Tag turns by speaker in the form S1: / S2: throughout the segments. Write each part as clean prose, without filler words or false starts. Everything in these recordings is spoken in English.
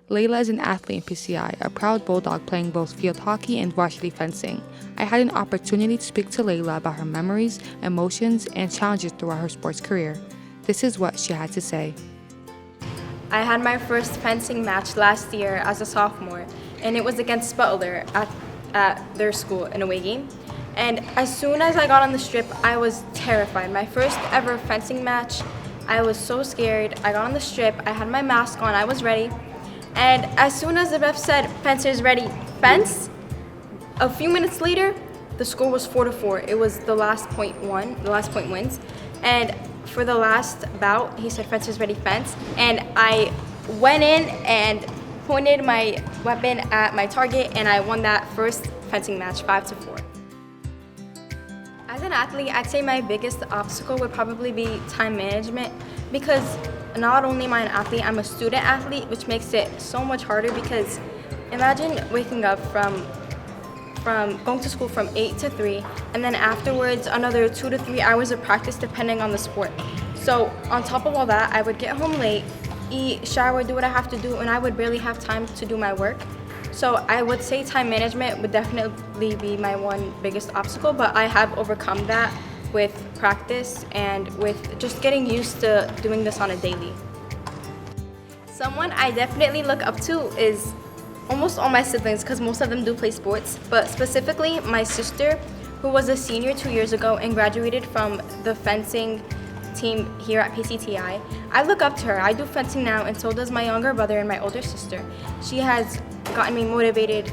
S1: Layla is an athlete in PCI, a proud bulldog playing both field hockey and varsity fencing. I had an opportunity to speak to Layla about her memories, emotions, and challenges throughout her sports career. This is what she had to say.
S2: I had my first fencing match last year as a sophomore, and it was against Butler at their school, an away game. And as soon as I got on the strip, I was terrified. My first ever fencing match, I was so scared. I got on the strip, I had my mask on, I was ready. And as soon as the ref said, "Fencers ready, fence," a few minutes later, the score was 4-4. It was the last point wins. And for the last bout, he said, "Fencers ready, fence." And I went in and pointed my weapon at my target, and I won that first fencing match 5-4. As an athlete, I'd say my biggest obstacle would probably be time management, because not only am I an athlete, I'm a student athlete, which makes it so much harder. Because imagine waking up from going to school from 8 to 3, and then afterwards another 2 to 3 hours of practice depending on the sport. So on top of all that, I would get home late, eat, shower, do what I have to do, and I would barely have time to do my work. So I would say time management would definitely be my one biggest obstacle, but I have overcome that with practice and with just getting used to doing this on a daily. Someone I definitely look up to is almost all my siblings, because most of them do play sports, but specifically my sister, who was a senior 2 years ago and graduated from the fencing team here at PCTI. I look up to her. I do fencing now, and so does my younger brother and my older sister. She has gotten me motivated,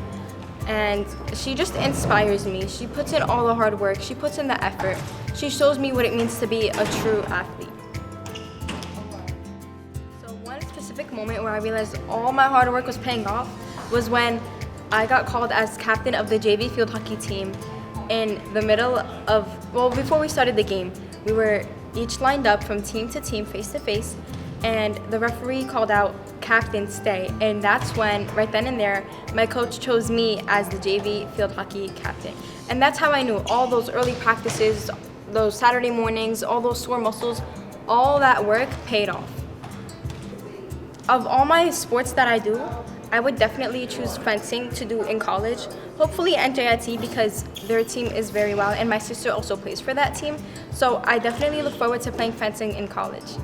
S2: and she just inspires me. She puts in all the hard work. She puts in the effort. She shows me what it means to be a true athlete. So one specific moment where I realized all my hard work was paying off was when I got called as captain of the JV field hockey team in the middle of, before we started the game. We were each lined up from team to team, face to face, and the referee called out, "Captain, stay." And that's when, right then and there, my coach chose me as the JV field hockey captain. And that's how I knew all those early practices, those Saturday mornings, all those sore muscles, all that work paid off. Of all my sports that I do, I would definitely choose fencing to do in college. Hopefully NJIT, because their team is very well, and my sister also plays for that team. So I definitely look forward to playing fencing in college.